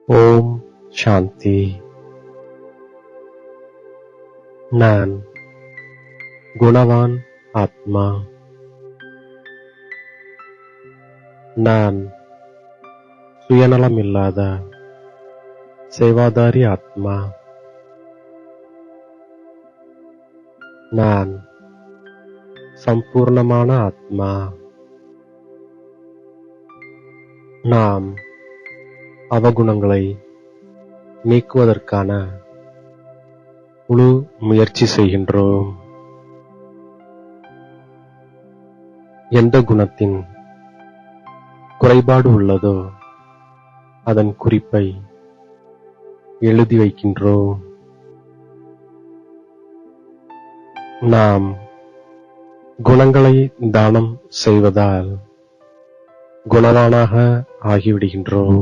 ஓம் சாந்தி. நான் குணவான் ஆத்மா. நான் சுயநலமில்லாத சேவாதாரி ஆத்மா. நான் சம்பூர்ணமான ஆத்மா. நாம் அவகுணங்களை நீக்குவதற்கான முழு முயற்சி செய்கின்றோம். எந்த குணத்தின் குறைபாடு உள்ளதோ அதன் குறிப்பை எழுதி வைக்கின்றோம். நாம் குணங்களை தானம் செய்வதால் குணவானாக ஆகிவிடுகின்றோம்.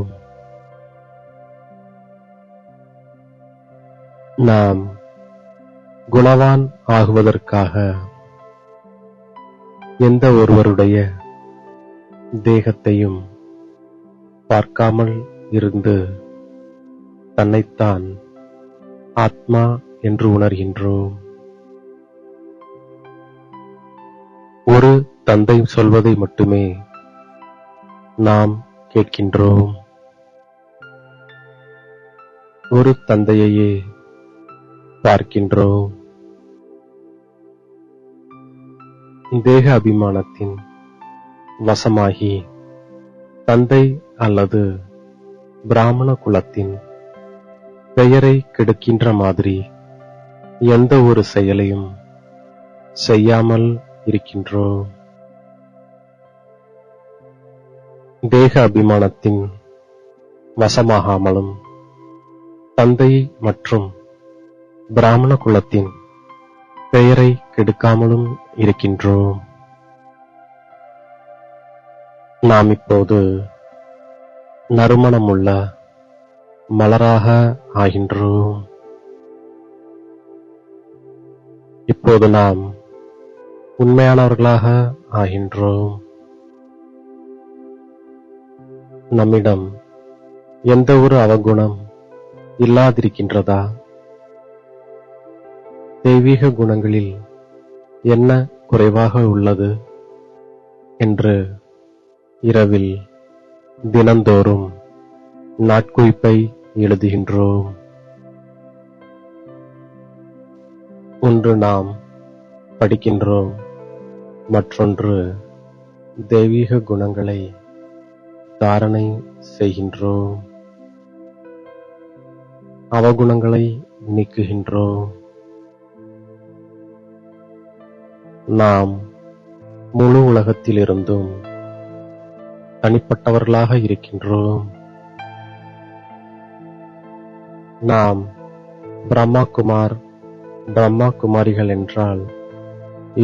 நாம் குணவான் ஆகுவதற்காக எந்த ஒருவருடைய தேகத்தையும் பார்க்காமல் இருந்து தன்னைத்தான் ஆத்மா என்று உணர்கின்றோம். ஒரு தந்தை சொல்வதை மட்டுமே நாம் கேட்கின்றோம். ஒரு தந்தையையே பார்க்கின்றோம். தேக அபிமானத்தின் வசமாகி தந்தை அல்லது பிராமண குலத்தின் பெயரை கெடுக்கின்ற மாதிரி எந்த ஒரு செயலையும் செய்யாமல் இருக்கின்றோம். தேக அபிமானத்தின் வசமாகாமலும் தந்தை மற்றும் பிராமண குலத்தின் பெயரை கெடுக்காமலும் இருக்கின்றோம். நாம் இப்போது நறுமணமுள்ள மலராக ஆகின்றோம். இப்போது நாம் உண்மையானவர்களாக ஆகின்றோம். நம்மிடம் எந்த ஒரு அவகுணம் இல்லாதிருக்கின்றதா? தெய்வீக குணங்களில் என்ன குறைவாக உள்ளது என்று இரவில் தினந்தோறும் நாட்குறிப்பை எழுதுகின்றோம். ஒன்று நாம் படிக்கின்றோம், மற்றொன்று தெய்வீக குணங்களை தாரணை செய்கின்றோம். அவகுணங்களை நீக்குகின்றோம். நாம் முழு உலகத்திலிருந்தும் தனிப்பட்டவர்களாக இருக்கின்றோம். நாம் பிரம்மா குமார், பிரம்மா குமாரிகள் என்றால்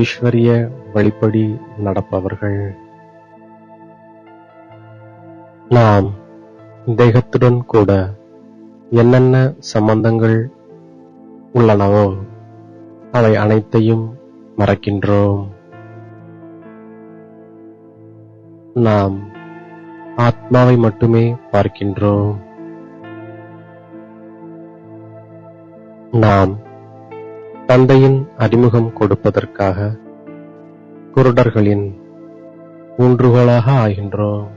ஈஸ்வரிய வழிப்படி நடப்பவர்கள். நாம் தேகத்துடன் கூட என்னென்ன சம்பந்தங்கள் உள்ளனவோ அவை அனைத்தையும் மறக்கின்றோம். நாம் ஆத்மாவை மட்டுமே பார்க்கின்றோம். நாம் தந்தையின் அறிமுகம் கொடுப்பதற்காக குருடர்களின் ஊன்றுகோலாக ஆகின்றோம்.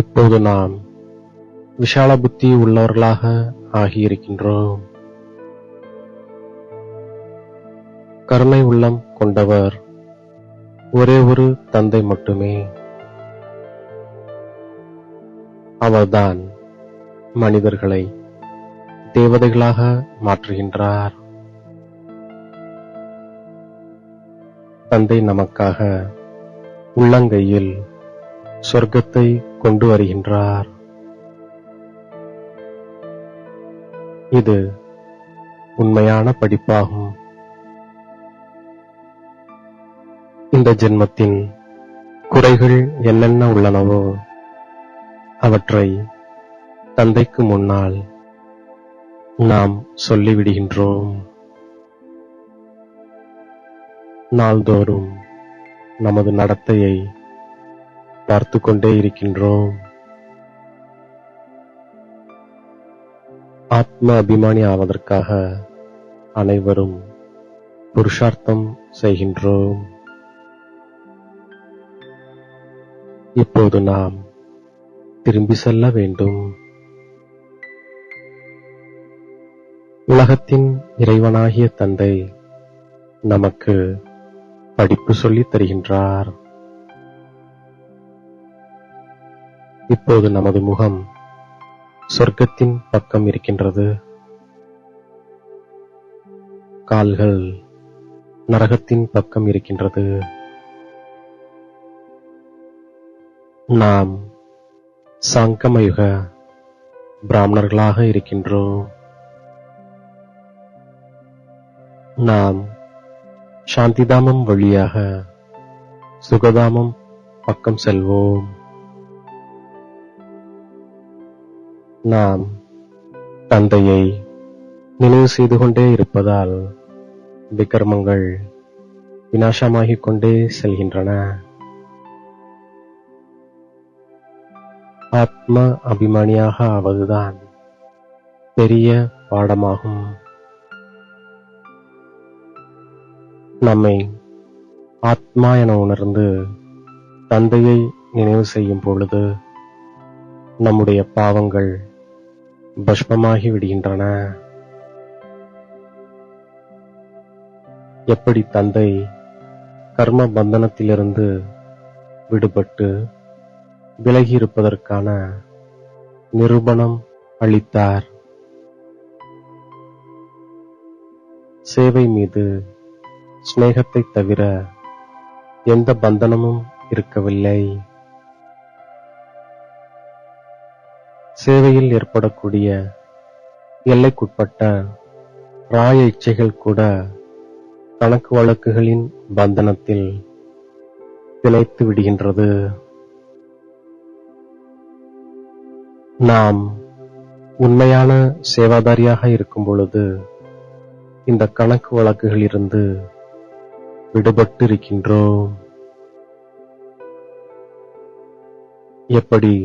இப்போது நாம் விஷால புத்தி உள்ளவர்களாக ஆகியிருக்கின்றோம். கருணை உள்ளம் கொண்டவர் ஒரே ஒரு தந்தை மட்டுமே. அவர்தான் மனிதர்களை தேவதைகளாக மாற்றுகின்றார். தந்தை நமக்காக உள்ளங்கையில் சொர்க்கத்தை கொண்டு வருகின்றார். இது உண்மையான படிப்பாகும். இந்த ஜென்மத்தின் குறைகள் என்னென்ன உள்ளனவோ அவற்றை தந்தைக்கு முன்னால் நாம் சொல்லிவிடுகின்றோம். நாள்தோறும் நமது நடத்தையை பார்த்து கொண்டே இருக்கின்றோம். ஆத்ம அபிமானி ஆவதற்காக அனைவரும் புருஷார்த்தம் செய்கின்றோம். இப்போது நாம் திரும்பி செல்ல வேண்டும். உலகத்தின் இறைவனாகிய தந்தை நமக்கு படிப்பு சொல்லித் தருகின்றார். இப்போது நமது முகம் சொர்க்கத்தின் பக்கம் இருக்கின்றது. கால்கள் நரகத்தின் பக்கம் இருக்கின்றது. நாம் சாங்கமயுக பிராமணர்களாக இருக்கின்றோம். நாம் சாந்திதாமம் வழியாக சுகதாமம் பக்கம் செல்வோம். நாம் தந்தையை நினைவு செய்து கொண்டே இருப்பதால் விகர்மங்கள் விநாசமாகிக் கொண்டே செல்கின்றன. ஆத்ம அபிமானியாக ஆவதுதான் பெரிய பாடமாகும். நம்மை ஆத்மா என உணர்ந்து தந்தையை நினைவு செய்யும் பொழுது நம்முடைய பாவங்கள் பஸ்மமாகி விடுகின்றன. எப்படி தந்தை கர்ம பந்தனத்திலிருந்து விடுபட்டு விலகி இருப்பதற்கான நிரூபணம் அளித்தார். சேவை மீது ஸ்நேகத்தை தவிர எந்த பந்தனமும் இருக்கவில்லை. சேவையில் ஏற்படக்கூடிய எல்லைக்குட்பட்ட ராய இச்சைகள் கூட கணக்கு வழக்குகளின் பந்தனத்தில் பிணைத்து விடுகின்றது. நாம் உண்மையான சேவாதாரியாக இருக்கும் பொழுது இந்த கணக்கு வழக்குகளிலிருந்து விடுபட்டு இருக்கின்றோம். எப்படி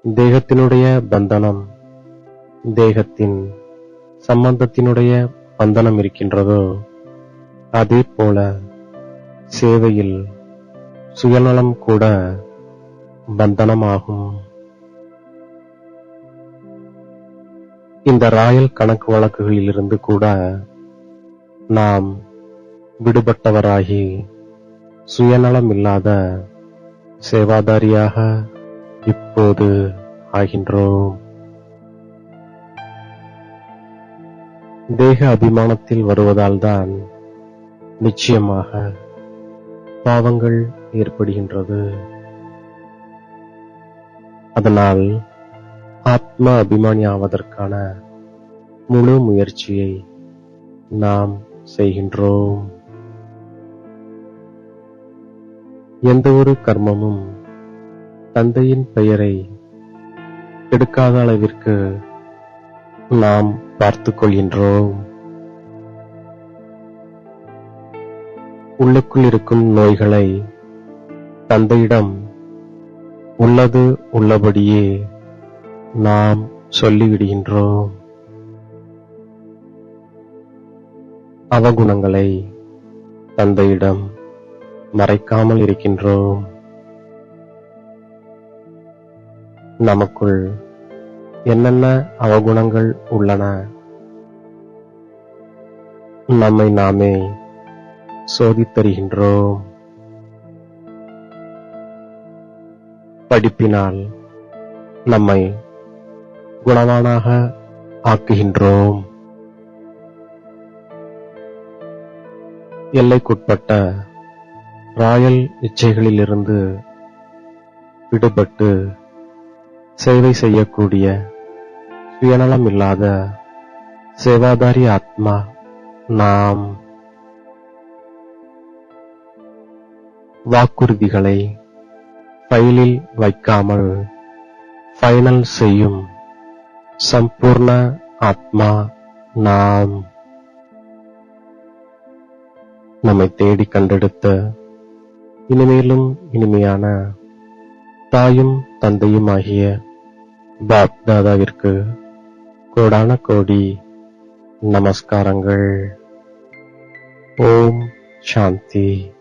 தேகத்தினுடைய பந்தனம் தேகத்தின் சம்பந்தத்தினுடைய பந்தனம் இருக்கின்றதோ அதே போல சேவையில் சுயநலம் கூட பந்தனமாகும். இந்த ராயல் கணக்கு வழக்குகளிலிருந்து கூட நாம் விடுபட்டவராகி சுயநலம் இல்லாத சேவாதாரியாக இப்போது ஆகின்றோம். தேக அபிமானத்தில் வருவதால்தான் நிச்சயமாக பாவங்கள் ஏற்படுகின்றது. அதனால் ஆத்ம அபிமானி ஆவதற்கான முழு முயற்சியை நாம் செய்கின்றோம். எந்த ஒரு கர்மமும் தந்தையின் பெயரை கெடுக்காத அளவிற்கு நாம் பார்த்துக் கொள்கின்றோம். உள்ளுக்குள் இருக்கும் நோய்களை தந்தையிடம் உள்ளது உள்ளபடியே நாம் சொல்லிவிடுகின்றோம். அவகுணங்களை தந்தையிடம் மறைக்காமல் இருக்கின்றோம். நமக்குள் என்னென்ன அவகுணங்கள் உள்ளன நம்மை நாமே சோதித்தருகின்றோம். படிப்பினால் நம்மை குணவானாக ஆக்குகின்றோம். எல்லைக்குட்பட்ட ராயல் இச்சைகளிலிருந்து விடுபட்டு சேவை செய்யக்கூடிய சுயநலம் இல்லாத சேவாதாரி ஆத்மா நாம். வாக்குறுதிகளை ஃபைலில் வைக்காமல் ஃபைனல் செய்யும் சம்பூர்ண ஆத்மா நாம். நம்மை தேடி கண்டெடுத்த இனிமேலும் இனிமையான தாயும் தந்தையும் ஆகிய பாப் தாதாவிற்கு கோடான கோடி நமஸ்காரங்கள். ஓம் சாந்தி.